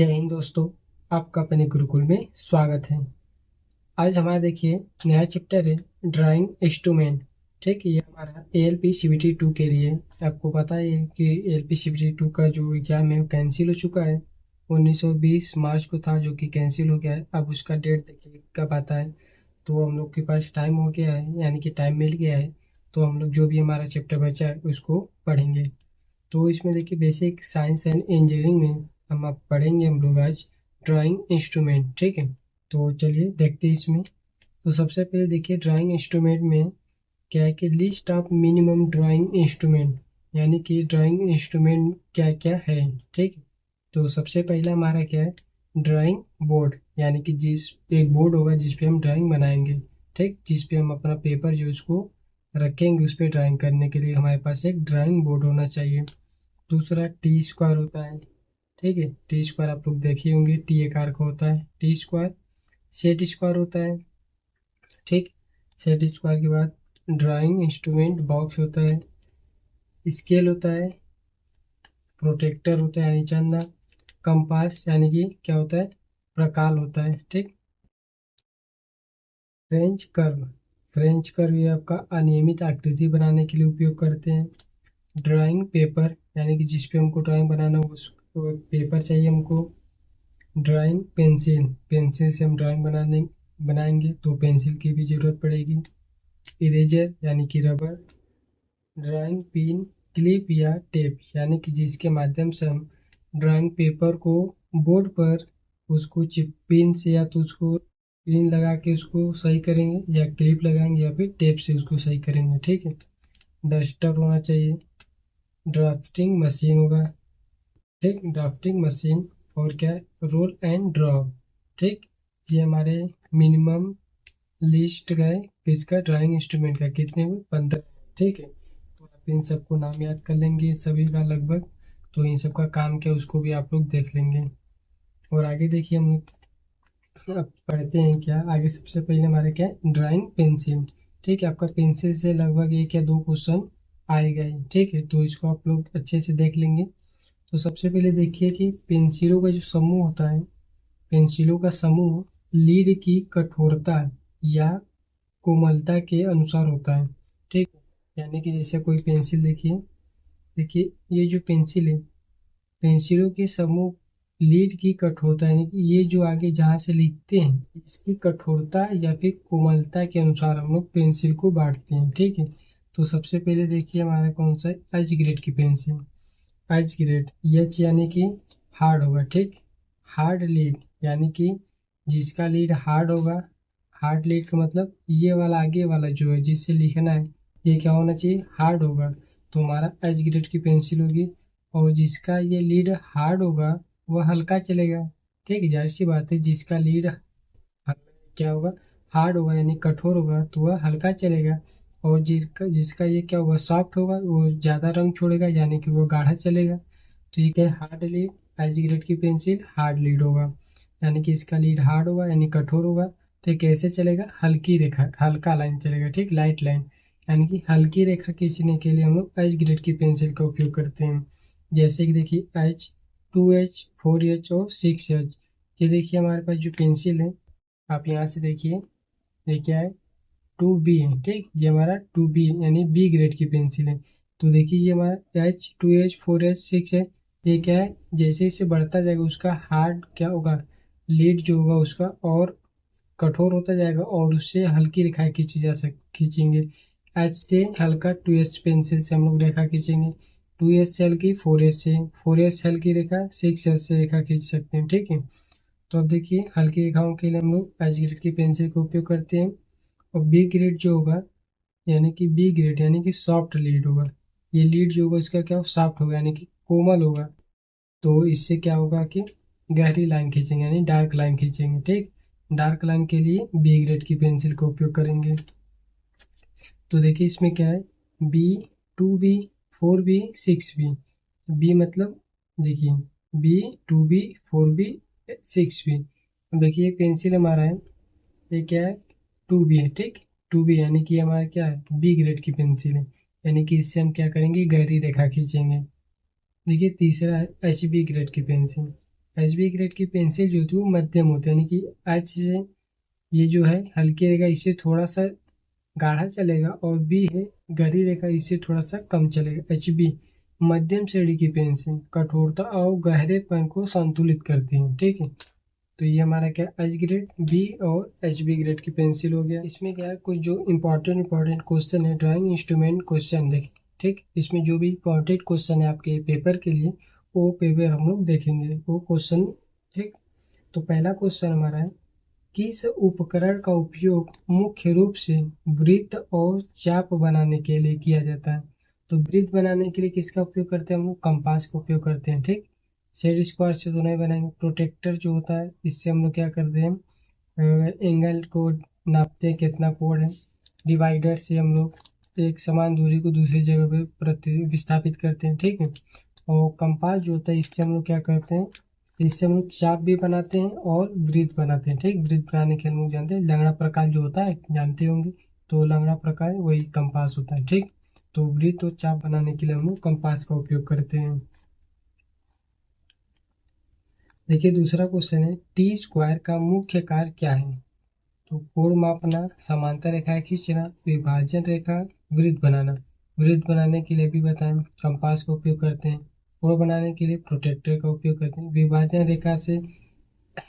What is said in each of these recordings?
जय हिंद दोस्तों, आपका अपने गुरुकुल में स्वागत है। आज हमारा देखिए नया चैप्टर है ड्राइंग इंस्ट्रूमेंट। ठीक है, ये हमारा एएलपी सीबीटी 2 के लिए। आपको पता है कि एएलपी सीबीटी 2 का जो एग्ज़ाम है वो कैंसिल हो चुका है। 1920 मार्च को था जो कि कैंसिल हो गया है। अब उसका डेट देखिए कब आता है। तो हम लोग के पास टाइम हो गया है, यानी कि टाइम मिल गया है। तो हम लोग जो भी हमारा चैप्टर बचा है उसको पढ़ेंगे। तो इसमें देखिए बेसिक साइंस एंड इंजीनियरिंग में हम आप पढ़ेंगे हम लोग आज ड्राइंग इंस्ट्रूमेंट। ठीक है, तो चलिए देखते हैं इसमें। तो सबसे पहले देखिए ड्राइंग इंस्ट्रूमेंट में क्या है कि list of minimum drawing instrument, यानी कि ड्राइंग इंस्ट्रूमेंट क्या क्या है। ठीक है, तो सबसे पहला हमारा क्या है, ड्राइंग बोर्ड, यानी कि जिस एक बोर्ड होगा जिस पे हम ड्राइंग बनाएंगे। ठीक, जिस पे हम अपना पेपर जो उसको रखेंगे उस पर ड्राइंग करने के लिए हमारे पास एक ड्राइंग बोर्ड होना चाहिए। दूसरा टी स्क्वायर होता है। ठीक है, टी स्क्वायर आप लोग देखे होंगे, टी आकार का होता है टी स्क्वायर। सेट स्क्वायर होता है। ठीक, सेट स्क्वायर के बाद ड्राइंग इंस्ट्रूमेंट बॉक्स होता है, स्केल होता है, प्रोटेक्टर होता है यानी चंदा, कंपास यानी कि क्या होता है, प्रकाल होता है। ठीक, फ्रेंच कर्व, फ्रेंच कर्व ये आपका अनियमित आकृति बनाने के लिए उपयोग करते हैं। ड्राइंग पेपर, यानी कि जिस पे हमको ड्राइंग बनाना हो उस पेपर चाहिए हमको। ड्राइंग पेंसिल, पेंसिल से हम ड्राइंग बनाएंगे तो पेंसिल की भी ज़रूरत पड़ेगी। इरेजर यानी कि रबर। ड्राइंग पिन, क्लिप या टेप, यानी कि जिसके माध्यम से हम ड्राइंग पेपर को बोर्ड पर उसको चिप पिन से या तो उसको पिन लगा के उसको सही करेंगे या क्लिप लगाएंगे या फिर टेप से उसको सही करेंगे। ठीक है, डस्टर होना चाहिए। ड्राफ्टिंग मशीन होगा। ठीक, ड्राफ्टिंग मशीन। और क्या है, रोल एंड ड्रॉ। ठीक, ये हमारे मिनिमम लिस्ट गए किसका, ड्राइंग इंस्ट्रूमेंट का। कितने हुए, 15। ठीक है, तो आप इन सबको नाम याद कर लेंगे सभी का लगभग। तो इन सब का काम क्या उसको भी आप लोग देख लेंगे। और आगे देखिए हम लोग अब पढ़ते हैं क्या आगे। सबसे पहले हमारे क्या है, ड्राइंग पेंसिल। ठीक है, आपका पेंसिल से लगभग एक या दो क्वेश्चन आएगा ही। ठीक है, तो इसको आप लोग अच्छे से देख लेंगे। तो सबसे पहले देखिए कि पेंसिलों का जो समूह होता है, पेंसिलों का समूह लीड की कठोरता या कोमलता के अनुसार होता है। ठीक, यानी कि जैसे कोई पेंसिल देखिए, देखिए ये जो पेंसिल है, पेंसिलों के समूह लीड की कठोरता, यानी कि ये जो आगे जहाँ से लिखते हैं इसकी कठोरता या फिर कोमलता के अनुसार हम लोग पेंसिल को बांटते हैं। ठीक है, तो सबसे पहले देखिए हमारा कौन सा है, एच ग्रेड की पेंसिल। एच ग्रेड, एच यानी कि हार्ड होगा। ठीक, हार्ड लीड यानी कि जिसका लीड हार्ड होगा। हार्ड लीड का मतलब ये वाला आगे वाला जो है जिससे लिखना है ये क्या होना चाहिए, हार्ड होगा। तो हमारा एच ग्रेड की पेंसिल होगी। और जिसका ये लीड हार्ड होगा वह हल्का चलेगा। ठीक, जाहिर सी बात है, जिसका लीड क्या होगा, हार्ड होगा यानी कठोर होगा तो वह हल्का चलेगा। और जिसका जिसका ये क्या होगा, सॉफ्ट होगा, वो ज़्यादा रंग छोड़ेगा यानी कि वो गाढ़ा चलेगा। ठीक है, हार्ड लीड, एच ग्रेड की पेंसिल हार्ड लीड होगा, यानी कि इसका लीड हार्ड होगा यानी कठोर होगा। तो ये कैसे चलेगा, हल्की रेखा, हल्का लाइन चलेगा। ठीक, लाइट लाइन, यानी कि हल्की रेखा खींचने के लिए हम लोग एच ग्रेड की पेंसिल का उपयोग करते हैं। जैसे कि देखिए एच, 2H, 4H और 6H। ये देखिए हमारे पास जो पेंसिल है, आप यहाँ से देखिए ये क्या है, 2B है। ठीक, ये हमारा 2B यानी बी ग्रेड की पेंसिल है। तो देखिए ये हमारा H, 2H, 4H, 6 है। ये क्या है, जैसे जैसे बढ़ता जाएगा उसका हार्ड क्या होगा, लीड जो होगा उसका और कठोर होता जाएगा और उससे हल्की रेखाएं खींचेंगे। एच से हल्का 2H पेंसिल से हम लोग रेखा खींचेंगे। 2H से हल्की 4H से, 4H से हल्की रेखा 6H से रेखा खींच सकते हैं। ठीक है, तो अब देखिए हल्की रेखाओं के लिए हम लोग एच ग्रेड की पेंसिल का उपयोग करते हैं। और बी ग्रेड जो होगा, यानी कि बी ग्रेड यानी कि सॉफ्ट लीड होगा। ये लीड जो होगा इसका क्या सॉफ्ट होगा यानी कि कोमल होगा। तो इससे क्या होगा कि गहरी लाइन खींचेंगे यानी डार्क लाइन खींचेंगे। ठीक, डार्क लाइन के लिए बी ग्रेड की पेंसिल का उपयोग करेंगे। तो देखिए इसमें क्या है, B, 2B, 4B, 6B। B मतलब देखिए बी, 2B, 4B, 6B। देखिए एक पेंसिल हमारा है, ये क्या है, 2B है। ठीक, 2B यानी कि हमारा क्या है, बी ग्रेड की पेंसिल है, यानी कि इससे हम क्या करेंगे, गहरी रेखा खींचेंगे। देखिए तीसरा है HB ग्रेड की पेंसिल। HB ग्रेड की पेंसिल जो होती है वो मध्यम होती है, यानी कि H से ये जो है हल्की रहेगा, इससे थोड़ा सा गाढ़ा चलेगा, और बी है गहरी रेखा, इससे थोड़ा सा कम चलेगा। HB मध्यम श्रेणी की पेंसिल कठोरता और गहरेपन को संतुलित करती है। ठीक है, तो ये हमारा क्या एच ग्रेड, बी और HB ग्रेड की पेंसिल हो गया। इसमें क्या है, कुछ जो इम्पोर्टेंट क्वेश्चन है, ड्राइंग इंस्ट्रूमेंट क्वेश्चन देखें। ठीक, इसमें जो भी इम्पोर्टेंट क्वेश्चन है आपके पेपर के लिए, वो पेपर हम लोग देखेंगे, वो क्वेश्चन। ठीक, तो पहला क्वेश्चन हमारा है, किस उपकरण का उपयोग मुख्य रूप से वृत्त और चाप बनाने के लिए किया जाता है? तो वृत्त बनाने के लिए किसका उपयोग करते हैं हम लोग? कंपास का उपयोग करते हैं। ठीक, सेट स्क्वायर से तो नहीं बनाएंगे। प्रोटेक्टर जो होता है, इससे हम लोग क्या करते हैं, एंगल को नापते हैं कितना कोण है। डिवाइडर से हम लोग एक समान दूरी को दूसरी जगह पे प्रति विस्थापित करते हैं। ठीक है, और कंपास जो होता है, इससे हम लोग क्या करते हैं, इससे हम लोग चाप भी बनाते हैं और वृत्त बनाते हैं। ठीक, वृत्त बनाने के हम लोग जानते हैं, लंगड़ा प्रकार जो होता है जानते होंगे, तो लंगड़ा प्रकार वही कंपास होता है। ठीक, तो वृत्त और चाप बनाने के लिए हम लोग कंपास का उपयोग करते हैं। देखिए दूसरा क्वेश्चन है, टी स्क्वायर का मुख्य कार्य क्या है? तो कोण मापना, समांतर रेखाएं खींचना, विभाजन रेखा, वृत्त बनाना। वृत्त बनाने के लिए भी बताएं, कंपास का उपयोग करते हैं। कोण बनाने के लिए प्रोटेक्टर का उपयोग करते हैं। विभाजन रेखा से,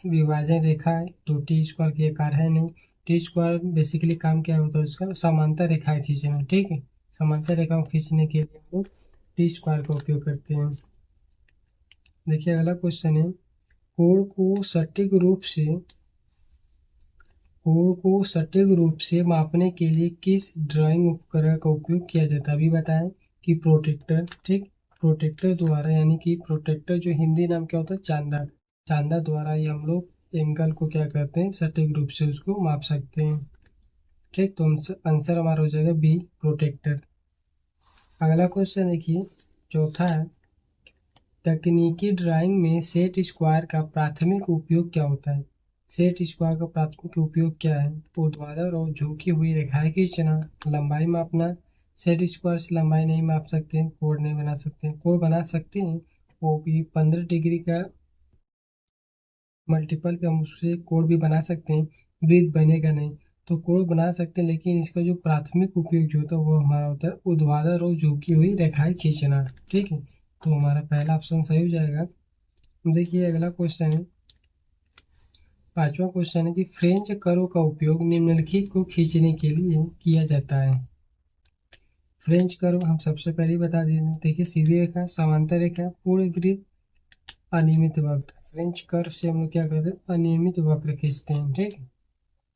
विभाजन रेखा है तो टी स्क्वायर के आकार है नहीं। टी स्क्वायर बेसिकली काम क्या होता है उसका, समांतर रेखाएं खींचना। ठीक है, समांतर रेखाओं खींचने के लिए हम लोग टी स्क्वायर का उपयोग करते हैं। देखिए अगला क्वेश्चन है, कोण को सटीक रूप से कोण को सटीक रूप से मापने के लिए किस ड्राइंग उपकरण का उपयोग किया जाता है? अभी बताएं कि प्रोटेक्टर। ठीक, प्रोटेक्टर द्वारा, यानी कि प्रोटेक्टर जो हिंदी नाम क्या होता है, चांदा। चांदा द्वारा ये हम लोग एंगल को क्या करते हैं, सटीक रूप से उसको माप सकते हैं। ठीक, तो आंसर हमारा हो जाएगा बी, प्रोटेक्टर। अगला क्वेश्चन देखिए, चौथा है, तकनीकी ड्राइंग में सेट स्क्वायर का प्राथमिक उपयोग क्या होता है? सेट स्क्वायर का प्राथमिक उपयोग क्या है? ऊर्ध्वाधर और झुकी हुई रेखाएं खींचना, लंबाई मापना। सेट स्क्वायर से लंबाई नहीं माप सकते हैं, कोण नहीं बना सकते हैं। कोण बना सकते हैं, वो भी 15 डिग्री का मल्टीपल पे हम उससे कोण भी बना सकते हैं, वृत्त बनेगा नहीं। तो कोण बना सकते हैं, लेकिन इसका जो प्राथमिक उपयोग जो होता है वो हमारा होता है ऊर्ध्वाधर और झुकी हुई रेखाएं खींचना। ठीक है, तो हमारा पहला ऑप्शन सही हो जाएगा। देखिए अगला क्वेश्चन है, पांचवा क्वेश्चन है कि फ्रेंच कर्व का उपयोग निम्नलिखित को खींचने के लिए किया जाता है। फ्रेंच कर्व हम सबसे पहले बता देते हैं। देखिए सीधी रेखा, समांतर रेखा, पूर्ण वृत्त, अनियमित वक्र। फ्रेंच कर्व से हम लोग क्या करते हैं, अनियमित वक्र खींचते हैं। ठीक है,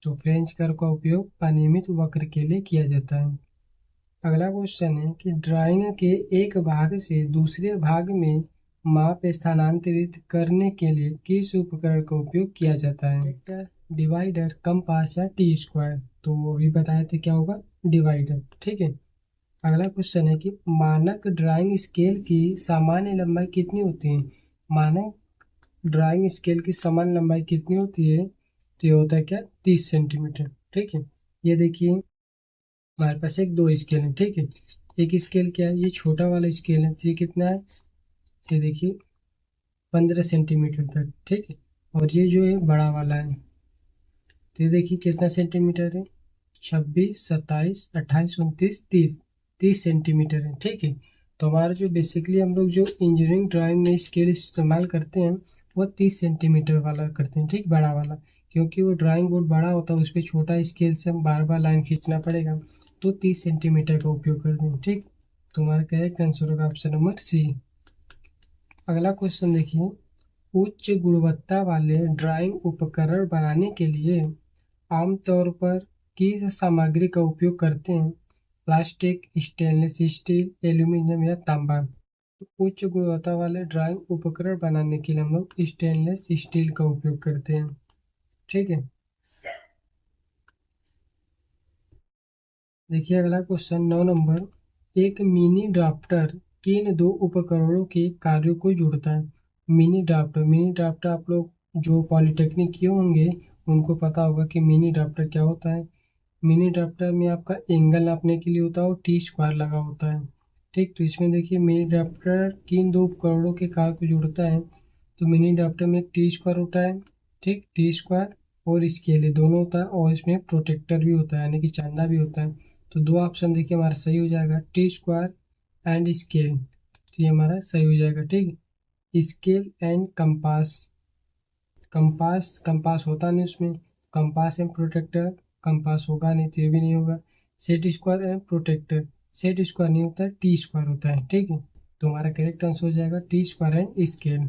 तो फ्रेंच कर्व का उपयोग अनियमित वक्र के लिए किया जाता है। अगला क्वेश्चन है कि ड्राइंग के एक भाग से दूसरे भाग में माप स्थानांतरित करने के लिए किस उपकरण का उपयोग किया जाता है? डिवाइडर, कंपास या टी स्क्वायर? तो वो भी बताए थे क्या होगा, डिवाइडर। ठीक है, अगला क्वेश्चन है कि मानक ड्राइंग स्केल की सामान्य लंबाई कितनी होती है? मानक ड्राइंग स्केल की सामान्य लंबाई कितनी होती है? तो ये होता है क्या, 30 सेंटीमीटर। ठीक है, ये देखिए हमारे पास एक दो स्केल है। ठीक है, एक स्केल क्या है, ये छोटा वाला स्केल है, तो ये कितना है, ये देखिए 15 सेंटीमीटर तक। ठीक है, और ये जो है बड़ा वाला है, तो ये देखिए कितना सेंटीमीटर है, 26, 27, 28, 29, 30, 30 सेंटीमीटर है। ठीक है, तो हमारा जो बेसिकली हम लोग जो इंजीनियरिंग ड्राइंग में स्केल इस्तेमाल करते हैं वो 30 सेंटीमीटर वाला करते हैं। ठीक, बड़ा वाला, क्योंकि वो ड्राइंग बोर्ड बड़ा होता है, उस पर छोटा स्केल से हम बार बार लाइन खींचना पड़ेगा, तो 30 सेंटीमीटर का उपयोग करते हैं। ठीक, तो हमारा क्या है, आंसर होगा ऑप्शन नंबर सी। अगला क्वेश्चन देखिए, उच्च गुणवत्ता वाले ड्राइंग उपकरण बनाने के लिए आमतौर पर किस सामग्री का उपयोग करते हैं? प्लास्टिक, स्टेनलेस स्टील, एल्यूमीनियम या तांबा? तो उच्च गुणवत्ता वाले ड्राइंग उपकरण बनाने के लिए हम लोग स्टेनलेस स्टील का उपयोग करते हैं। ठीक है, देखिए अगला क्वेश्चन 9 नंबर, एक मिनी ड्राफ्टर किन दो उपकरणों के कार्यों को जोड़ता है? मिनी ड्राफ्टर आप लोग जो पॉलिटेक्निक किए होंगे उनको पता होगा कि मिनी ड्राफ्टर क्या होता है। मिनी ड्राफ्टर में आपका एंगल नापने के लिए होता है और टी स्क्वायर लगा होता है। ठीक, तो इसमें देखिए मिनी ड्राफ्टर किन दो उपकरणों के कार्य को जोड़ता है? तो मिनी ड्राफ्टर में टी स्क्वायर होता है, ठीक, टी स्क्वायर और स्केल ये दोनों होता है, और इसमें प्रोटेक्टर भी होता है यानी कि चांदा भी होता है। तो दो ऑप्शन देखिए हमारा सही हो जाएगा, टी स्क्वायर एंड स्केल, तो ये हमारा सही हो जाएगा। ठीक, scale and compass, compass compass होता नहीं उसमें, कंपास एंड प्रोटेक्टर, कंपास होगा नहीं तो ये भी नहीं होगा। Set square and protractor, set square नहीं होता है, टी स्क्वायर होता है। ठीक है, तो हमारा करेक्ट आंसर हो जाएगा टी स्क्वायर एंड स्केल।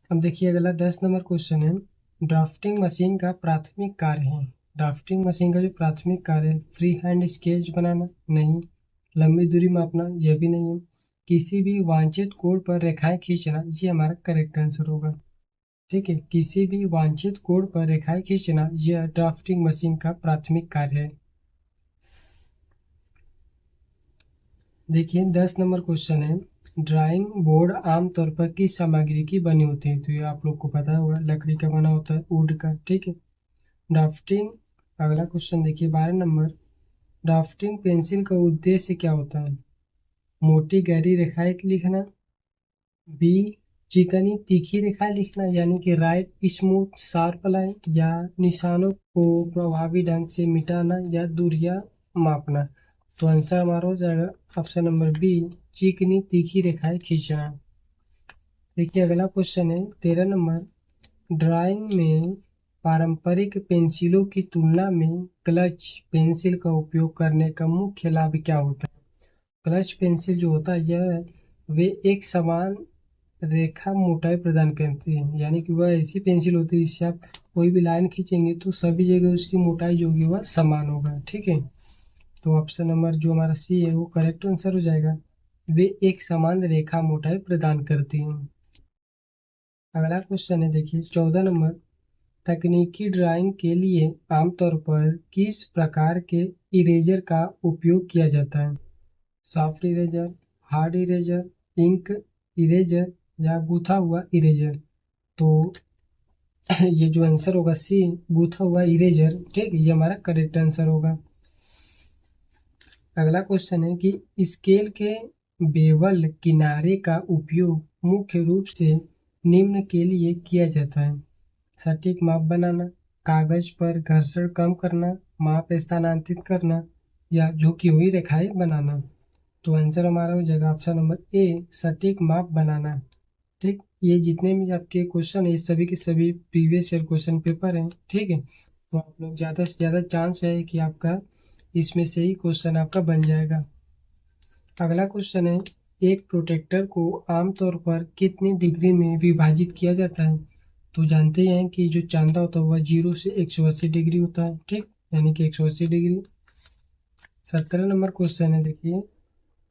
अब देखिए अगला 10 नंबर क्वेश्चन है, ड्राफ्टिंग मशीन का प्राथमिक कार्य है। ड्राफ्टिंग मशीन का जो प्राथमिक कार्य है, फ्री हैंड स्केच बनाना नहीं, लंबी दूरी मापना यह भी नहीं है, किसी भी वांछित कोड पर रेखाएं खींचना, ये हमारा करेक्ट आंसर होगा। ठीक है, किसी भी वांछित कोड पर रेखाएं खींचना यह ड्राफ्टिंग मशीन का प्राथमिक कार्य है। देखिए 10 नंबर क्वेश्चन है, ड्राइंग बोर्ड आमतौर पर किस सामग्री की बनी होती है। तो ये आप लोग को पता होगा, लकड़ी का बना होता है, वुड का। ठीक है, ड्राफ्टिंग, अगला क्वेश्चन देखिए 12 नंबर, ड्राफ्टिंग पेंसिल का उद्देश्य क्या होता है। मोटी गहरी रेखाएं लिखना, बी चिकनी तीखी रेखा लिखना यानी कि राइट स्मूथ शार्प लाइन, या निशानों को प्रभावी ढंग से मिटाना, या दूरियां मापना। तो आंसर हमारा हो जाएगा ऑप्शन नंबर बी, चिकनी तीखी रेखाएं खींचना। देखिए अगला क्वेश्चन है 13 नंबर, ड्राइंग में पारंपरिक पेंसिलों की तुलना में क्लच पेंसिल का उपयोग करने का मुख्य लाभ क्या होता है। क्लच पेंसिल जो होता है यह वे एक समान रेखा मोटाई प्रदान करती है, यानी कि वह ऐसी पेंसिल होती है जिससे आप कोई भी लाइन खींचेंगे तो सभी जगह उसकी मोटाई जो होगी वह समान होगा। ठीक है, तो ऑप्शन नंबर जो हमारा सी है वो करेक्ट आंसर हो जाएगा, वे एक समान रेखा मोटाई प्रदान करती हैं। अगला क्वेश्चन है देखिए 14 नंबर, तकनीकी ड्राइंग के लिए आमतौर पर किस प्रकार के इरेजर का उपयोग किया जाता है। Soft eraser, hard eraser, ink eraser, या गूथा हुआ इरेजर। तो ये जो आंसर होगा सी, गूथा हुआ इरेजर। ठीक, ये हमारा करेक्ट आंसर होगा। अगला क्वेश्चन है कि स्केल के बेवल किनारे का उपयोग मुख्य रूप से निम्न के लिए किया जाता है। सटीक माप बनाना, कागज पर घर्षण कम करना, माप स्थानांतरित करना, या झुकी हुई रेखाएं बनाना। तो आंसर हमारा हो जाएगा ऑप्शन नंबर ए, सटीक माप बनाना। ठीक, ये जितने भी आपके क्वेश्चन है ये सभी के सभी प्रीवियस ईयर क्वेश्चन पेपर हैं। ठीक है, तो आप लोग ज़्यादा से ज़्यादा चांस है कि आपका इसमें से ही क्वेश्चन आपका बन जाएगा। अगला क्वेश्चन है, एक प्रोटेक्टर को आमतौर पर कितनी डिग्री में विभाजित किया जाता है। तो जानते हैं कि जो चांदा होता है वह 0 से 180 डिग्री होता है। ठीक, यानी कि 180 डिग्री। 17 नंबर क्वेश्चन है देखिए,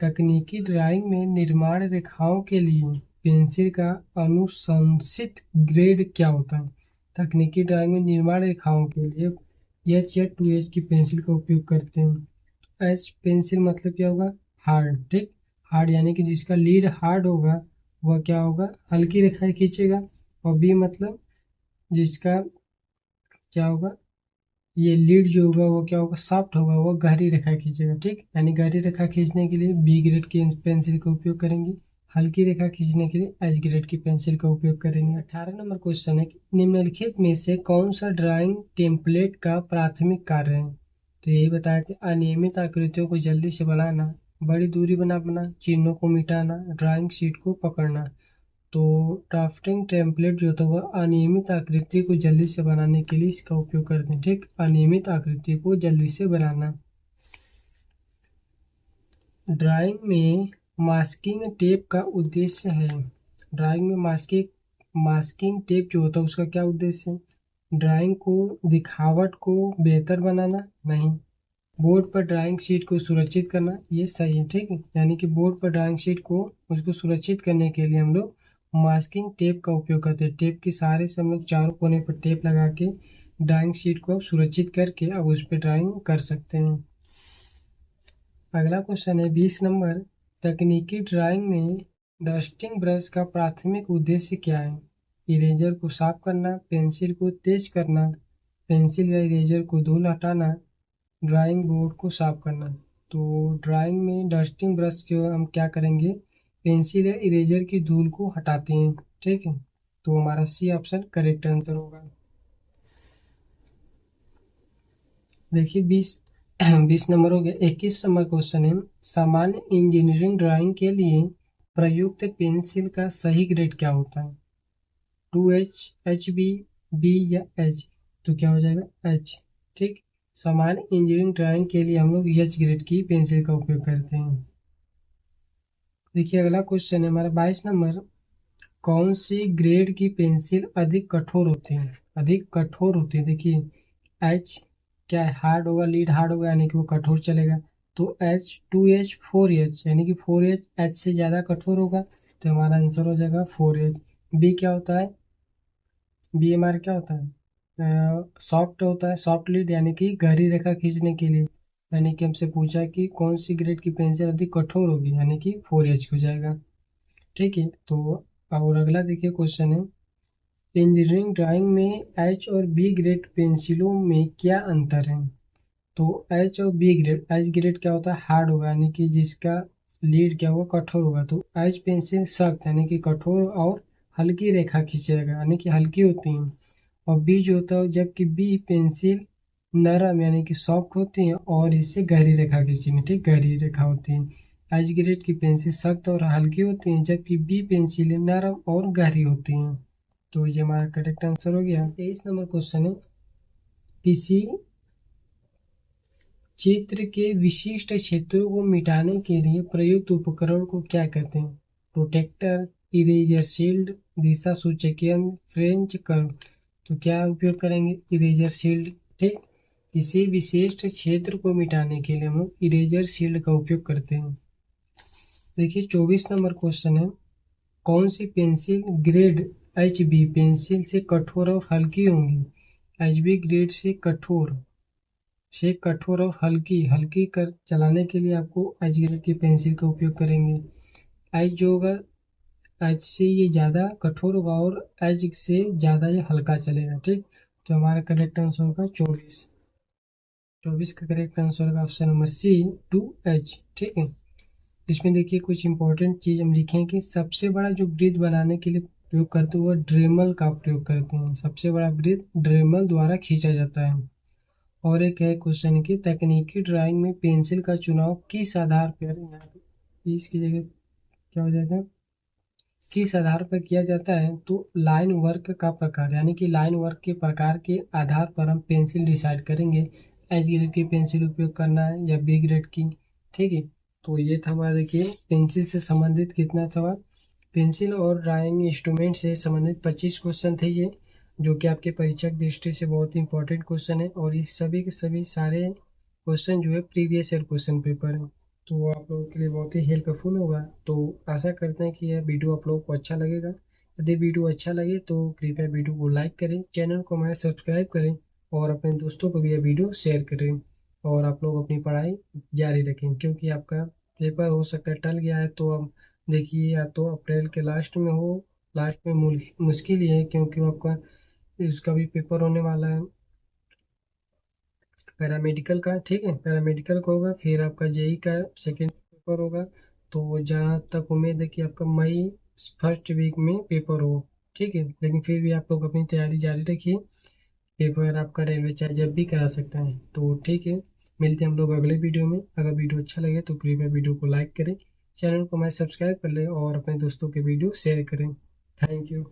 तकनीकी ड्राइंग में निर्माण रेखाओं के लिए पेंसिल का अनुशंसित ग्रेड क्या होता है। तकनीकी ड्राइंग में निर्माण रेखाओं के लिए एच या 2H की पेंसिल का उपयोग करते हैं। एच पेंसिल मतलब क्या होगा, हार्ड। ठीक, हार्ड यानी कि जिसका लीड हार्ड होगा वह क्या होगा, हल्की रेखाएं खींचेगा। और बी मतलब जिसका क्या होगा, ये लीड जो होगा वो क्या होगा, सॉफ्ट होगा, वो गहरी रेखा खींचेगा। ठीक, यानी गहरी रेखा खींचने के लिए बी ग्रेड की पेंसिल का उपयोग करेंगे, हल्की रेखा खींचने के लिए एच ग्रेड की पेंसिल का उपयोग करेंगे। 18 नंबर क्वेश्चन है कि निम्नलिखित में से कौन सा ड्राइंग टेम्पलेट का प्राथमिक कार्य है। तो यही बताया कि अनियमित आकृतियों को जल्दी से बनाना, बड़ी दूरी बनाना, चिन्हों को मिटाना, ड्राइंग शीट को पकड़ना। तो ड्राफ्टिंग टेम्पलेट जो होता है वह अनियमित आकृति को जल्दी से बनाने के लिए इसका उपयोग करते हैं। ठीक, अनियमित आकृति को जल्दी से बनाना। ड्राइंग में मास्किंग टेप का उद्देश्य है। ड्राइंग में मास्किंग टेप जो होता है उसका क्या उद्देश्य है। ड्राइंग को दिखावट को बेहतर बनाना नहीं, बोर्ड पर ड्राइंग शीट को सुरक्षित करना, ये सही है। ठीक है, यानी कि बोर्ड पर ड्राइंग शीट को उसको सुरक्षित करने के लिए हम लोग मास्किंग टेप का उपयोग करते हैं। टेप के सहारे से हम लोग चारों कोने पर टेप लगा के ड्राइंग शीट को अब सुरक्षित करके अब उस पर ड्राइंग कर सकते हैं। अगला क्वेश्चन है 20 नंबर, तकनीकी ड्राइंग में डस्टिंग ब्रश का प्राथमिक उद्देश्य क्या है। इरेजर को साफ करना, पेंसिल को तेज करना, पेंसिल या इरेजर को धूल हटाना, ड्राइंग बोर्ड को साफ करना। तो ड्राइंग में डस्टिंग ब्रश जो हम क्या करेंगे, पेंसिल या इरेजर की धूल को हटाती हैं। ठीक है, तो हमारा सी ऑप्शन करेक्ट आंसर होगा। देखिए 20 नंबर हो गया। 21 नंबर क्वेश्चन है, सामान्य इंजीनियरिंग ड्राइंग के लिए प्रयुक्त पेंसिल का सही ग्रेड क्या होता है? 2H, HB, B या H? तो क्या हो जाएगा H। ठीक, सामान्य इंजीनियरिंग ड्राइंग के लिए हम लोग H ग्रेड की पेंसिल का उपयोग करते हैं। देखिए अगला क्वेश्चन है हमारा 22 नंबर, कौन सी ग्रेड की पेंसिल अधिक कठोर होती है? अधिक कठोर होती है, देखिए एच क्या है, हार्ड होगा, लीड हार्ड होगा यानी कि वो कठोर चलेगा। तो H, 2H, 4H यानी कि 4H H से ज़्यादा कठोर होगा, तो हमारा आंसर हो जाएगा 4H। बी क्या होता है? बी हमारा क्या होता है? सॉफ्ट होता है, सॉफ्ट लीड यानी कि गहरी रेखा खींचने के लिए। यानी कि हमसे पूछा कि कौन सी ग्रेड की पेंसिल अधिक कठोर होगी, यानी कि 4H हो जाएगा। ठीक है, तो और अगला देखिए क्वेश्चन है, इंजीनियरिंग ड्राइंग में एच और बी ग्रेड पेंसिलों में क्या अंतर है? तो एच और बी ग्रेड, एच ग्रेड क्या होता है? हार्ड होगा यानी कि जिसका लीड क्या होगा? कठोर होगा। तो एच पेंसिल सख्त यानी कि कठोर और हल्की रेखा खींचेगा यानी कि हल्की होती हैं। और बी जो होता है, जबकि बी पेंसिल नरम यानी कि सॉफ्ट होती हैं और इससे गहरी रेखा खींचेंगे। ठीक, गहरी रेखा होती है। एच ग्रेड की पेंसिल सख्त और हल्की होती हैं, जबकि बी पेंसिलें नरम और गहरी होती हैं। तो ये हमारा करेक्ट आंसर हो गया। 23 नंबर क्वेश्चन है, किसी चित्र के विशिष्ट क्षेत्रों को मिटाने के लिए प्रयुक्त उपकरण को क्या कहते हैं? प्रोटेक्टर, इरेजर शील्ड, दिशा सूचक यंत्र, फ्रेंच कर्व। तो क्या उपयोग करेंगे? Eraser shield. ठीक, किसी विशिष्ट क्षेत्र को मिटाने के लिए हम इरेजर शील्ड का उपयोग करते हैं। देखिए 24 नंबर क्वेश्चन है, कौन सी pencil grade H B pencil से कठोर और हल्की होंगी? एच बी ग्रेड से कठोर और हल्की हल्की कर चलाने के लिए आपको एच ग्रेड की पेंसिल का उपयोग करेंगे। एच जो होगा, एच से ये ज़्यादा कठोर होगा और एच से ज़्यादा ये हल्का चलेगा। ठीक, तो हमारा करेक्ट आंसर होगा 24 का करेक्ट आंसर होगा ऑप्शन नंबर सी, 2H। ठीक है, इसमें देखिए कुछ इंपॉर्टेंट चीज़ हम लिखें कि सबसे बड़ा जो ब्रिज बनाने के लिए प्रयोग करते हैं वो ड्रेमल का प्रयोग करते हैं। सबसे बड़ा ब्रिज ड्रेमल द्वारा खींचा जाता है। और एक है क्वेश्चन की, तकनीकी ड्राइंग में पेंसिल का चुनाव किस आधार पर, यहाँ पे इसकी जगह क्या हो जाएगा, किस आधार पर किया जाता है? तो लाइन वर्क का प्रकार, यानी कि लाइन वर्क के प्रकार के आधार पर हम पेंसिल डिसाइड करेंगे एच ग्रेड की पेंसिल उपयोग करना है या बी ग्रेड की। ठीक है, तो ये था हमारा देखिए पेंसिल से संबंधित कितना था, पेंसिल और ड्राइंग इंस्ट्रूमेंट से संबंधित 25 क्वेश्चन थे ये, जो कि आपके परीक्षा की दृष्टि से बहुत ही इंपॉर्टेंट क्वेश्चन है। और इस सभी के सभी सारे क्वेश्चन जो है प्रीवियस ईयर क्वेश्चन पेपर है, तो वो आप लोगों के लिए बहुत ही हेल्पफुल होगा। तो आशा करते हैं कि यह वीडियो आप लोगों को अच्छा लगेगा। यदि वीडियो अच्छा लगे तो कृपया वीडियो को लाइक करें, चैनल को हमारे सब्सक्राइब करें और अपने दोस्तों को भी यह वीडियो शेयर करें। और आप लोग अपनी पढ़ाई जारी रखें, क्योंकि आपका पेपर हो सकता है टल गया है, तो अब देखिए या तो अप्रैल के लास्ट में हो, लास्ट में मुश्किल ही है, क्योंकि आपका इसका भी पेपर होने वाला है पैरामेडिकल का। ठीक है, पैरामेडिकल का होगा, फिर आपका जेई का सेकेंड पेपर होगा। तो जहाँ तक उम्मीद है कि आपका मई फर्स्ट वीक में पेपर हो। ठीक है, लेकिन फिर भी आप लोग अपनी तैयारी जारी रखिए, पेपर आपका रेलवे चाहे जब भी करा सकता है। तो ठीक है, मिलते हैं हम लोग अगले वीडियो में। अगर वीडियो अच्छा लगे तो कृपया वीडियो को लाइक करें, चैनल को हमारे सब्सक्राइब कर लें और अपने दोस्तों के वीडियो शेयर करें। Thank you.